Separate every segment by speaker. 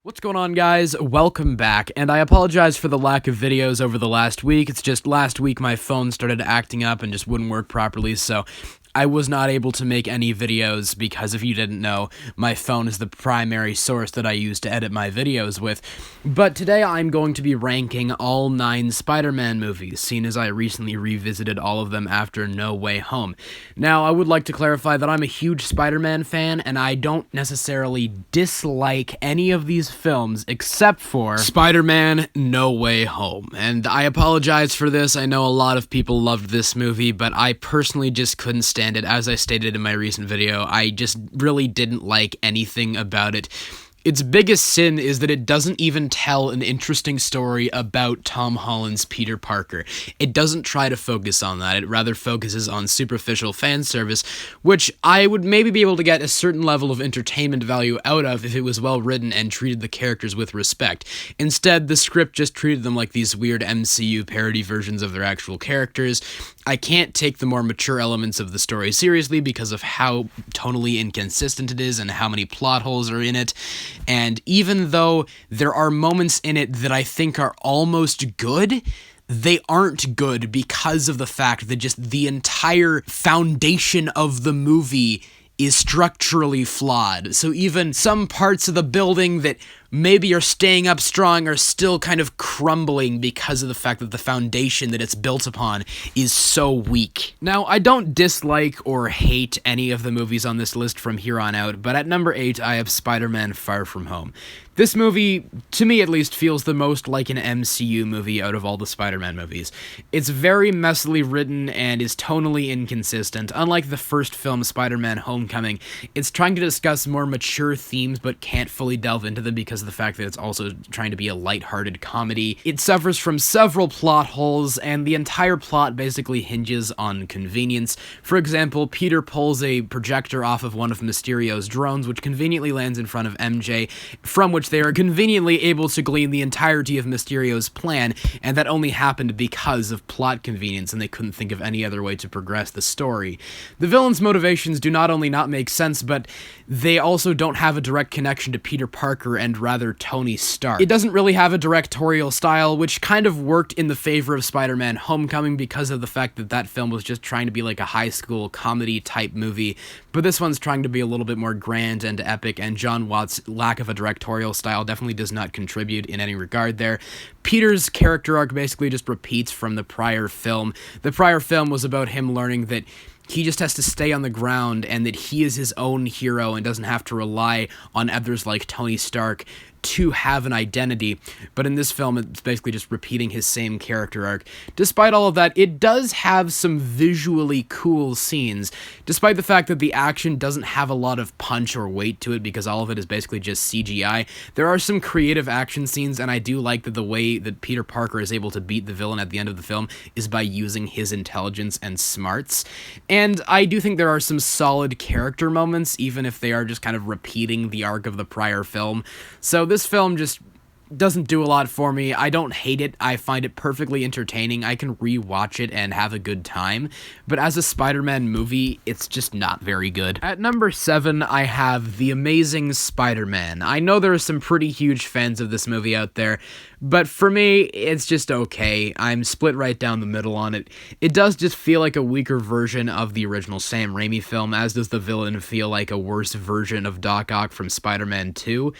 Speaker 1: What's going on, guys? Welcome back, and I apologize for the lack of videos over the last week. It's just last week my phone started acting up and just wouldn't work properly, so I was not able to make any videos because, if you didn't know, my phone is the primary source that I use to edit my videos with. But today I'm going to be ranking all 9 Spider-Man movies, seeing as I recently revisited all of them after No Way Home. Now, I would like to clarify that I'm a huge Spider-Man fan, and I don't necessarily dislike any of these films except for Spider-Man No Way Home. And I apologize for this. I know a lot of people loved this movie, but I personally just couldn't stand it. As I stated in my recent video, I just really didn't like anything about it. Its biggest sin is that it doesn't even tell an interesting story about Tom Holland's Peter Parker. It doesn't try to focus on that. It rather focuses on superficial fan service, which I would maybe be able to get a certain level of entertainment value out of if it was well written and treated the characters with respect. Instead, the script just treated them like these weird MCU parody versions of their actual characters. I can't take the more mature elements of the story seriously because of how tonally inconsistent it is and how many plot holes are in it. And even though there are moments in it that I think are almost good, they aren't good because of the fact that just the entire foundation of the movie is structurally flawed. So even some parts of the building that maybe are staying up strong are still kind of crumbling because of the fact that the foundation that it's built upon is so weak. Now, I don't dislike or hate any of the movies on this list from here on out, but at number 8, I have Spider-Man Far From Home. This movie, to me at least, feels the most like an MCU movie out of all the Spider-Man movies. It's very messily written and is tonally inconsistent. Unlike the first film, Spiderman Homecoming, it's trying to discuss more mature themes but can't fully delve into them because of the fact that it's also trying to be a lighthearted comedy. It suffers from several plot holes, and the entire plot basically hinges on convenience. For example, Peter pulls a projector off of one of Mysterio's drones, which conveniently lands in front of MJ, from which they are conveniently able to glean the entirety of Mysterio's plan, and that only happened because of plot convenience, and they couldn't think of any other way to progress the story. The villain's motivations do not only not make sense, but they also don't have a direct connection to Peter Parker and rather Tony Stark. It doesn't really have a directorial style, which kind of worked in the favor of Spider-Man Homecoming because of the fact that that film was just trying to be like a high school comedy type movie, but this one's trying to be a little bit more grand and epic, and John Watts' lack of a directorial style definitely does not contribute in any regard there. Peter's character arc basically just repeats from the prior film. The prior film was about him learning that he just has to stay on the ground and that he is his own hero and doesn't have to rely on others like Tony Stark to have an identity, but in this film it's basically just repeating his same character arc. Despite all of that, it does have some visually cool scenes, despite the fact that the action doesn't have a lot of punch or weight to it because all of it is basically just CGI. There are some creative action scenes, and I do like that the way that Peter Parker is able to beat the villain at the end of the film is by using his intelligence and smarts, and I do think there are some solid character moments, even if they are just kind of repeating the arc of the prior film. So this film just doesn't do a lot for me. I don't hate it. I find it perfectly entertaining. I can rewatch it and have a good time. But as a Spider-Man movie, it's just not very good. At number 7, I have The Amazing Spider-Man. I know there are some pretty huge fans of this movie out there, but for me, it's just okay. I'm split right down the middle on it. It does just feel like a weaker version of the original Sam Raimi film, as does the villain feel like a worse version of Doc Ock from Spider-Man II.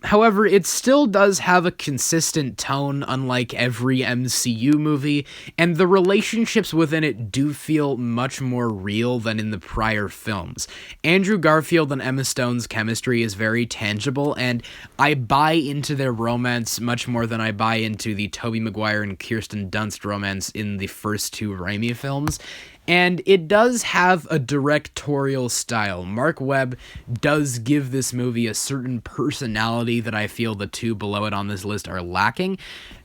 Speaker 1: However, it still does have a consistent tone, unlike every MCU movie, and the relationships within it do feel much more real than in the prior films. Andrew Garfield and Emma Stone's chemistry is very tangible, and I buy into their romance much more than I buy into the Tobey Maguire and Kirsten Dunst romance in the first 2 Raimi films. And it does have a directorial style. Mark Webb does give this movie a certain personality that I feel the 2 below it on this list are lacking.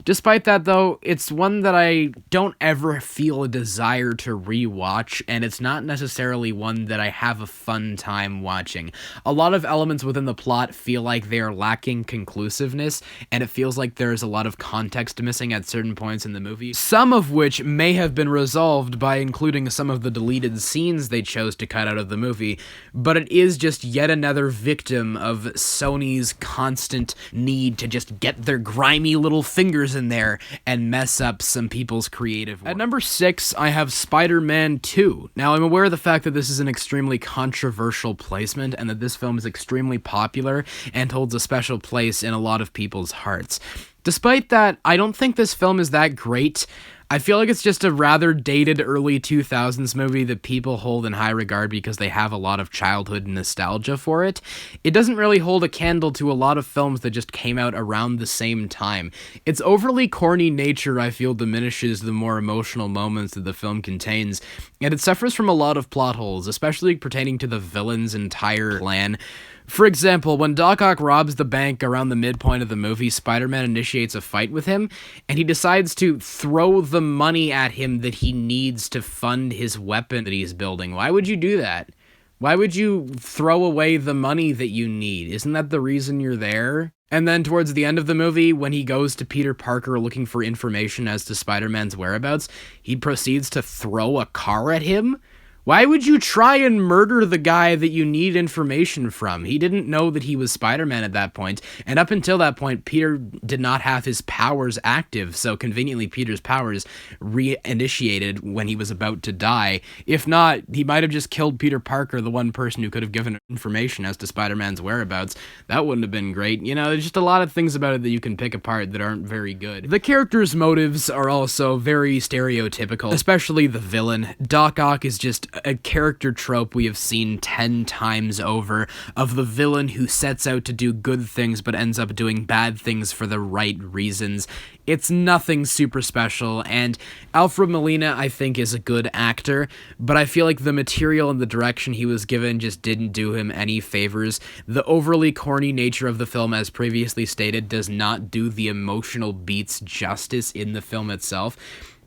Speaker 1: Despite that, though, it's one that I don't ever feel a desire to rewatch, and it's not necessarily one that I have a fun time watching. A lot of elements within the plot feel like they are lacking conclusiveness, and it feels like there's a lot of context missing at certain points in the movie, some of which may have been resolved by including some of the deleted scenes they chose to cut out of the movie, but it is just yet another victim of Sony's constant need to just get their grimy little fingers in there and mess up some people's creative work. At number 6, I have Spider-Man II. Now, I'm aware of the fact that this is an extremely controversial placement and that this film is extremely popular and holds a special place in a lot of people's hearts. Despite that, I don't think this film is that great. I feel like it's just a rather dated early 2000s movie that people hold in high regard because they have a lot of childhood nostalgia for it. It doesn't really hold a candle to a lot of films that just came out around the same time. Its overly corny nature, I feel, diminishes the more emotional moments that the film contains, and it suffers from a lot of plot holes, especially pertaining to the villain's entire plan. For example, when Doc Ock robs the bank around the midpoint of the movie, Spider-Man initiates a fight with him, and he decides to throw the money at him that he needs to fund his weapon that he's building. Why would you do that? Why would you throw away the money that you need? Isn't that the reason you're there? And then towards the end of the movie, when he goes to Peter Parker looking for information as to Spider-Man's whereabouts, he proceeds to throw a car at him? Why would you try and murder the guy that you need information from? He didn't know that he was Spider-Man at that point, and up until that point, Peter did not have his powers active, so conveniently Peter's powers reinitiated when he was about to die. If not, he might have just killed Peter Parker, the one person who could have given information as to Spider-Man's whereabouts. That wouldn't have been great. You know, there's just a lot of things about it that you can pick apart that aren't very good. The characters' motives are also very stereotypical, especially the villain. Doc Ock is just a character trope we have seen 10 times over of the villain who sets out to do good things but ends up doing bad things for the right reasons. It's nothing super special, and Alfred Molina, I think, is a good actor, but I feel like the material and the direction he was given just didn't do him any favors. The overly corny nature of the film, as previously stated, does not do the emotional beats justice in the film itself.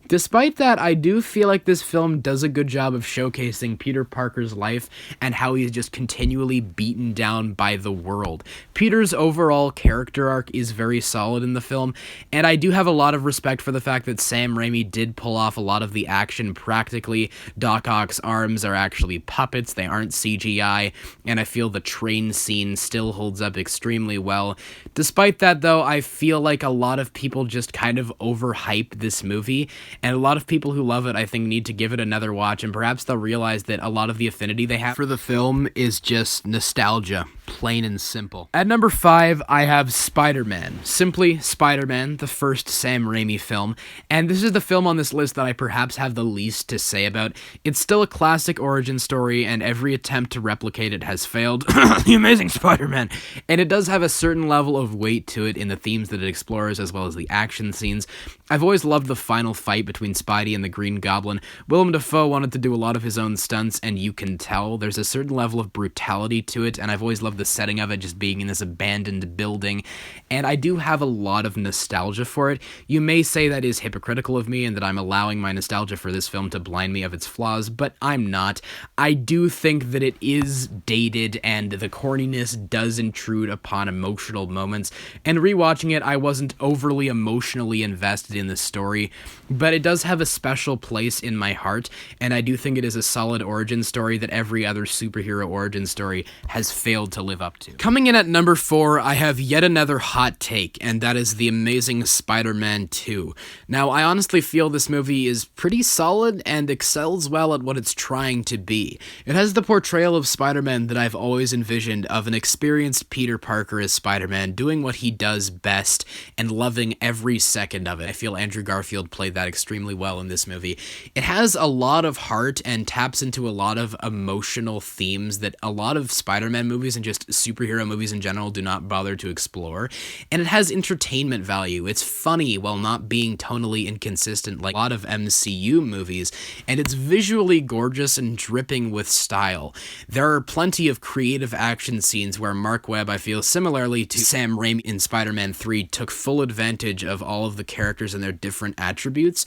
Speaker 1: Despite that, I do feel like this film does a good job of showcasing Peter Parker's life and how he's just continually beaten down by the world. Peter's overall character arc is very solid in the film, and I do have a lot of respect for the fact that Sam Raimi did pull off a lot of the action practically. Doc Ock's arms are actually puppets, they aren't CGI, and I feel the train scene still holds up extremely well. Despite that, though, I feel like a lot of people just kind of overhype this movie, and a lot of people who love it, I think, need to give it another watch, and perhaps they'll realize that a lot of the affinity they have for the film is just nostalgia, plain and simple. At number 5, I have Spider-Man. Simply Spider-Man, the first Sam Raimi film, and this is the film on this list that I perhaps have the least to say about. It's still a classic origin story, and every attempt to replicate it has failed. The Amazing Spider-Man! And it does have a certain level of weight to it in the themes that it explores, as well as the action scenes. I've always loved the final fight between Spidey and the Green Goblin. Willem Dafoe wanted to do a lot of his own stunts, and you can tell there's a certain level of brutality to it, and I've always loved the setting of it just being in this abandoned building, and I do have a lot of nostalgia for it. You may say that is hypocritical of me and that I'm allowing my nostalgia for this film to blind me of its flaws, but I'm not. I do think that it is dated and the corniness does intrude upon emotional moments, and rewatching it, I wasn't overly emotionally invested in the story, but it does have a special place in my heart, and I do think it is a solid origin story that every other superhero origin story has failed to live up to. Coming in at number 4, I have yet another hot take, and that is The Amazing Spider-Man II. Now, I honestly feel this movie is pretty solid and excels well at what it's trying to be. It has the portrayal of Spider-Man that I've always envisioned, of an experienced Peter Parker as Spider-Man, doing what he does best and loving every second of it. I feel Andrew Garfield played that extremely well in this movie. It has a lot of heart and taps into a lot of emotional themes that a lot of Spider-Man movies and just just superhero movies in general do not bother to explore. And it has entertainment value. It's funny while not being tonally inconsistent like a lot of MCU movies, and it's visually gorgeous and dripping with style. There are plenty of creative action scenes where Mark Webb, I feel similarly to Sam Raimi in Spider-Man 3, took full advantage of all of the characters and their different attributes.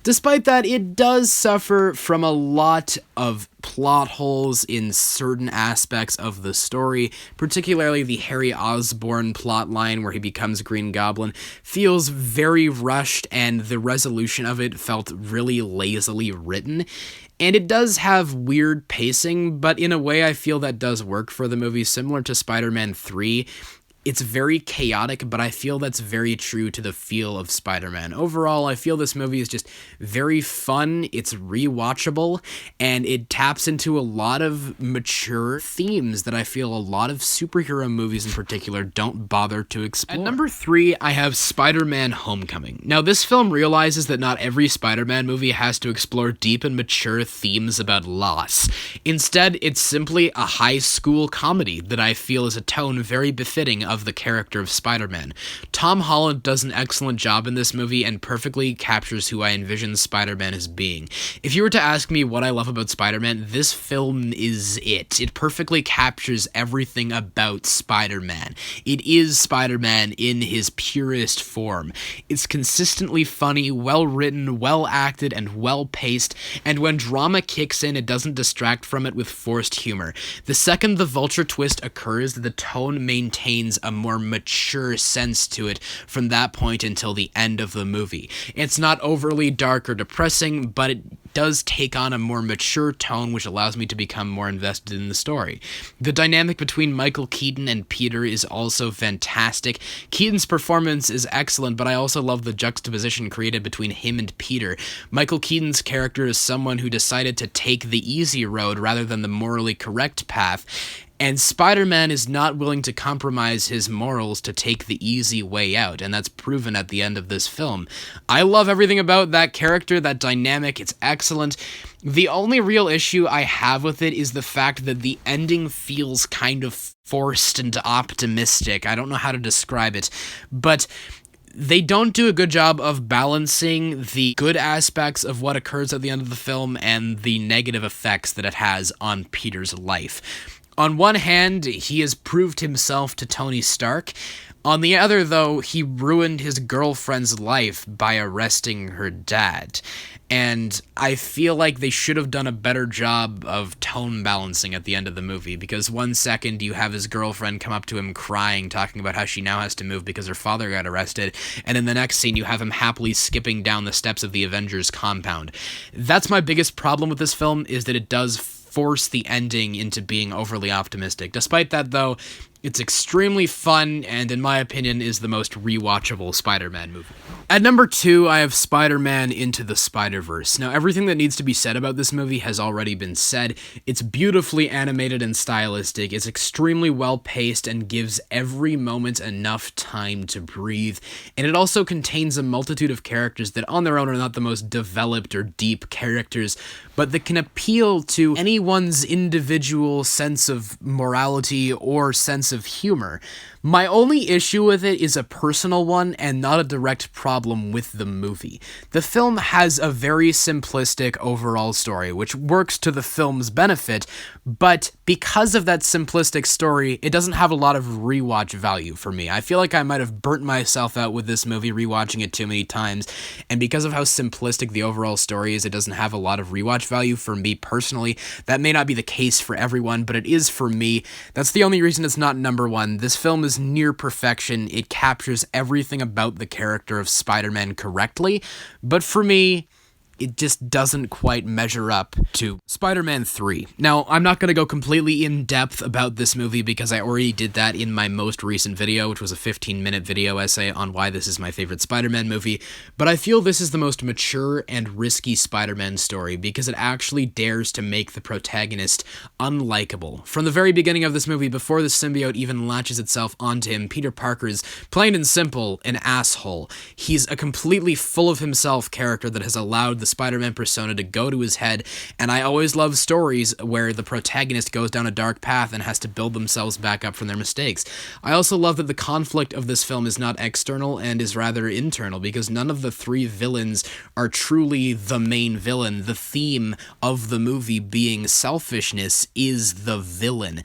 Speaker 1: Despite that, it does suffer from a lot of plot holes in certain aspects of the story, particularly the Harry Osborn plotline where he becomes Green Goblin feels very rushed, and the resolution of it felt really lazily written. And it does have weird pacing, but in a way I feel that does work for the movie, similar to Spider-Man 3. It's very chaotic, but I feel that's very true to the feel of Spider-Man. Overall, I feel this movie is just very fun, it's rewatchable, and it taps into a lot of mature themes that I feel a lot of superhero movies in particular don't bother to explore. At number 3, I have Spider-Man Homecoming. Now, this film realizes that not every Spider-Man movie has to explore deep and mature themes about loss. Instead, it's simply a high school comedy that I feel is a tone very befitting of the character of Spider-Man. Tom Holland does an excellent job in this movie and perfectly captures who I envision Spider-Man as being. If you were to ask me what I love about Spider-Man, this film is it. It perfectly captures everything about Spider-Man. It is Spider-Man in his purest form. It's consistently funny, well-written, well-acted, and well-paced, and when drama kicks in, it doesn't distract from it with forced humor. The second the Vulture twist occurs, the tone maintains a more mature sense to it from that point until the end of the movie. It's not overly dark or depressing, but it does take on a more mature tone, which allows me to become more invested in the story. The dynamic between Michael Keaton and Peter is also fantastic. Keaton's performance is excellent, but I also love the juxtaposition created between him and Peter. Michael Keaton's character is someone who decided to take the easy road rather than the morally correct path, and Spider-Man is not willing to compromise his morals to take the easy way out, and that's proven at the end of this film. I love everything about that character, that dynamic, it's excellent. The only real issue I have with it is the fact that the ending feels kind of forced and optimistic. I don't know how to describe it, but they don't do a good job of balancing the good aspects of what occurs at the end of the film and the negative effects that it has on Peter's life. On one hand, he has proved himself to Tony Stark. On the other, though, he ruined his girlfriend's life by arresting her dad. And I feel like they should have done a better job of tone balancing at the end of the movie, because one second you have his girlfriend come up to him crying, talking about how she now has to move because her father got arrested, and in the next scene you have him happily skipping down the steps of the Avengers compound. That's my biggest problem with this film, is that it does force the ending into being overly optimistic. Despite that, though, it's extremely fun, and in my opinion, is the most rewatchable Spider-Man movie. At number 2, I have Spider-Man Into the Spiderverse. Now, everything that needs to be said about this movie has already been said. It's beautifully animated and stylistic, it's extremely well-paced, and gives every moment enough time to breathe, and it also contains a multitude of characters that on their own are not the most developed or deep characters, but that can appeal to anyone's individual sense of morality or sense of humor. My only issue with it is a personal one and not a direct problem with the movie. The film has a very simplistic overall story, which works to the film's benefit, but because of that simplistic story, it doesn't have a lot of rewatch value for me. I feel like I might have burnt myself out with this movie rewatching it too many times, and because of how simplistic the overall story is, it doesn't have a lot of rewatch value for me personally. That may not be the case for everyone, but it is for me. That's the only reason it's not number 1. This film is near perfection. It captures everything about the character of Spider-Man correctly, but for me, it just doesn't quite measure up to Spider-Man 3. Now, I'm not going to go completely in-depth about this movie because I already did that in my most recent video, which was a 15-minute video essay on why this is my favorite Spider-Man movie, but I feel this is the most mature and risky Spider-Man story because it actually dares to make the protagonist unlikable. From the very beginning of this movie, before the symbiote even latches itself onto him, Peter Parker is, plain and simple, an asshole. He's a completely full of himself character that has allowed the the Spider-Man persona to go to his head, and I always love stories where the protagonist goes down a dark path and has to build themselves back up from their mistakes. I also love that the conflict of this film is not external and is rather internal, because none of the three villains are truly the main villain. The theme of the movie being selfishness is the villain.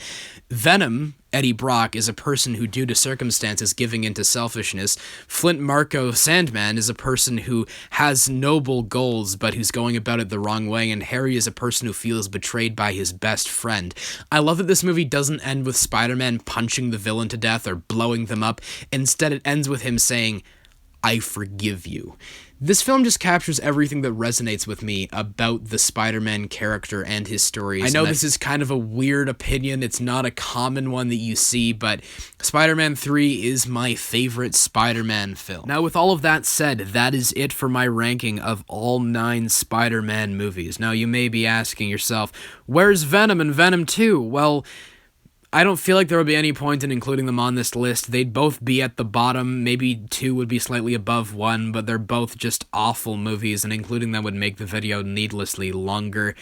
Speaker 1: Venom, Eddie Brock, is a person who, due to circumstances, giving into selfishness. Flint Marko, Sandman, is a person who has noble goals but who's going about it the wrong way, and Harry is a person who feels betrayed by his best friend. I love that this movie doesn't end with Spider-Man punching the villain to death or blowing them up. Instead, it ends with him saying, "I forgive you." This film just captures everything that resonates with me about the Spider-Man character and his stories. I know this is kind of a weird opinion. It's not a common one that you see, but Spider-Man 3 is my favorite Spider-Man film. Now, with all of that said, that is it for my ranking of all 9 Spider-Man movies. Now, you may be asking yourself, where's Venom and Venom 2? Well, I don't feel like there would be any point in including them on this list. They'd both be at the bottom. Maybe 2 would be slightly above 1, but they're both just awful movies, and including them would make the video needlessly longer.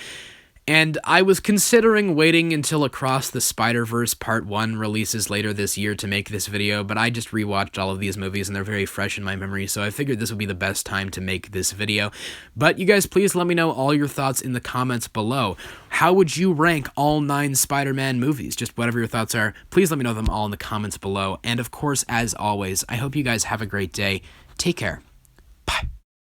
Speaker 1: And I was considering waiting until Across the Spiderverse Part 1 releases later this year to make this video, but I just rewatched all of these movies and they're very fresh in my memory, so I figured this would be the best time to make this video. But you guys, please let me know all your thoughts in the comments below. How would you rank all 9 Spider-Man movies? Just whatever your thoughts are, please let me know them all in the comments below. And of course, as always, I hope you guys have a great day. Take care.